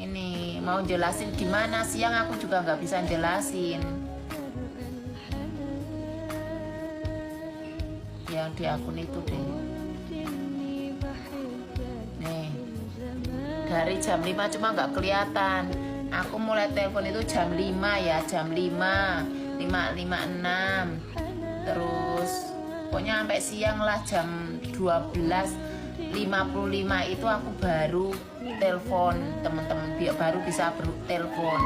ini mau jelasin gimana, siang aku juga nggak bisa jelasin yang di akun itu deh. Nih dari jam 5 cuma nggak kelihatan. Aku mulai telepon itu jam 5 ya, jam 5:56. Terus pokoknya sampai siang lah, jam 12:55 itu aku baru telepon teman-teman, baru bisa telepon.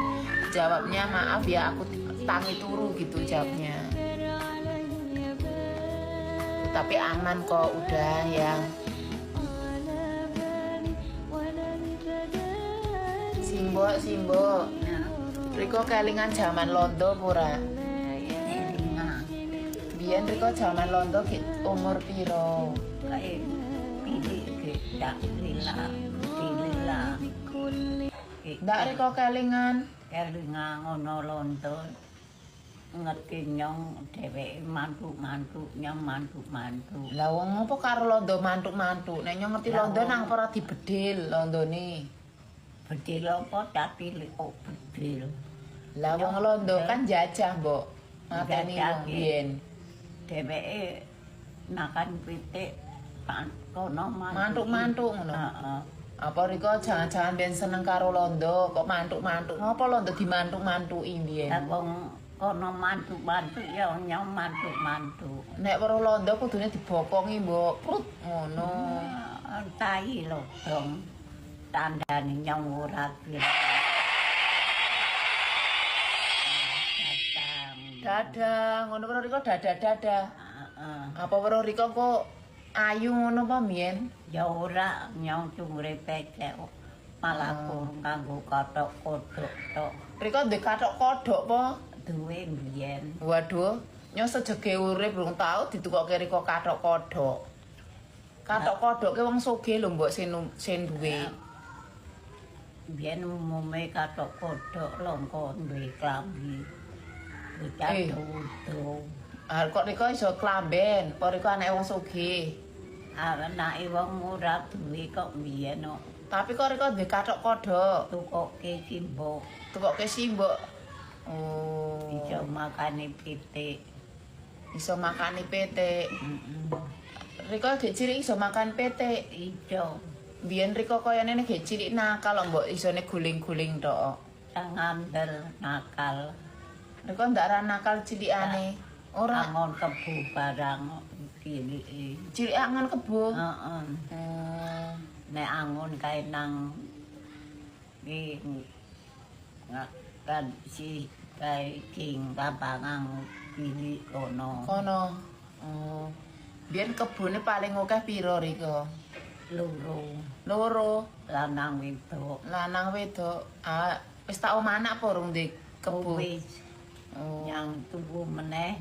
Jawabnya maaf ya aku tangi turu gitu jawabnya. Tapi aman kok udah ya. Simbo Riko kelingan zaman londo pura. Biyen Riko zaman londo umur piro? Kayak pilih tak lila. Ndak Riko kelingan Ngono londo ngerti nyong dheweke mantuk-mantuk. lah wong apa karo londo mantuk-mantuk. Nek nyong ngerti londo nang ora dibedil londone. Bedil apa tapi kok bedil. Lah wong londo kan jajah, Mbok. Mateni wong biyen. Dheweke nakan pitik kono Mantuk-mantuk ngono. Heeh. Apa Riko jangan-jangan ben seneng karo londo kok mantuk-mantuk. Ngopo londo dimantuk-mantuki biyen? Lah wong kono mantuk-mantuk ya nyong mantuk-mantuk. Nek weruh londo kudune dibokongi, Mbok. Prut ngono. Tai lho dong. Tandane nyong ora gelem. Dadah, ngono weruh Riko dadah-dadah. Heeh. Apa weruh Riko kok ayu ngono apa mien? Ya ora nyong cumure pecek malah kanggo kathok kodhok tok. Riko ndek kathok kodhok apa? Duwe biyen. Waduh, nyong sejege urip belum tau ditukokke Riko kathok kodhok. Kathok kodhoke wong sugih lho mbok sen duwe. Biyen umume kathok kodhok longko duwe klambi. Bocah tuwa. Ah kok Riko iso klamben, apa Riko anake wong sugih. Anake wong ora duwe kok biyen kok. Tapi kok Riko duwe kathok kodhok, Tukoke simbok. tukokke simbok. Oh, Iso makane pitik. iso makani pitik. Riko gek cilik iso makan pitik. Iso Biyen Riko kayane gek cilik nakal kok mbok isone guling-guling tok. ngandel nakal. Riko ndak ra nakal cilikane. Ora Angon kebu barang pilih. cilik angon kebo. Heeh. Nek angon kae nang iki kan si kae king lapangan pilih kono. Kono. Oh. Biyen kebune paling akeh piro Riko? Loro. Lanang wedok. Lanang wedok. Ah, wis tak omanak apa urung ndek kebo? Wis Oh. yang tuku meneh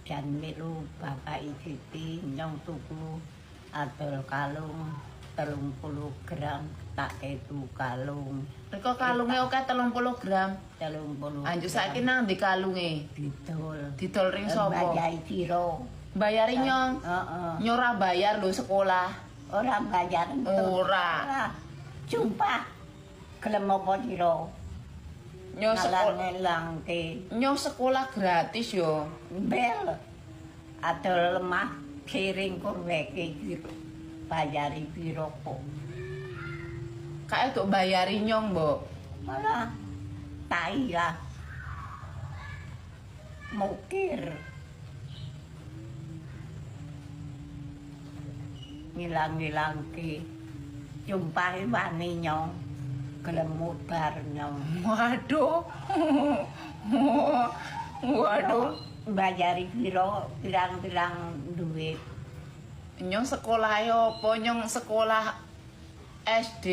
dan melu bapak Siti nyong tuku adol kalung 30 gram tak itu kalung Riko kalunge akeh 30 gram. 30 Anjuk saiki nang ndi kalunge? Didol ring sapa? Bayai piro. Bayari nyong. Heeh. Nyora bayar lho sekolah. Ora bayar. Ora. Sumpah. Gelem apa piro? Nyong sekolah. Ngelangke. Nyong sekolah gratis yo. Bel. Adol lemah kiring kurweke bayari piro kok. Kae tok bayari nyong, Mbok. Malah tai lah. Mukir. Ngilang-ngilangke. Jumpahe wani nyong. Gelem mudar nyong. Waduh. Waduh. Bayari piro pirang-pirang duit. Nyong sekolah yo apa nyong sekolah SD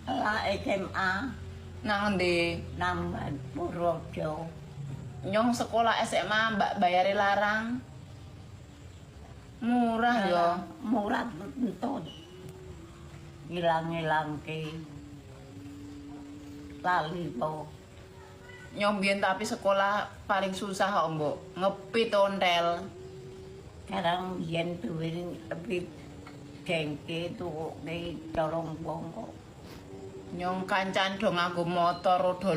Lah SMA nang ndi? nang Purworejo. Nyong sekolah SMA mbak bayari larang. Murah yo. Murah entut. Ngilang-ngilangke. Lali po. Nyong biyen tapi sekolah paling susah kok, Mbok. Ngepit ontel. Sekarang yen duwe lebih jengke tuh di corong bongko. Nyong kancan do nganggo motor do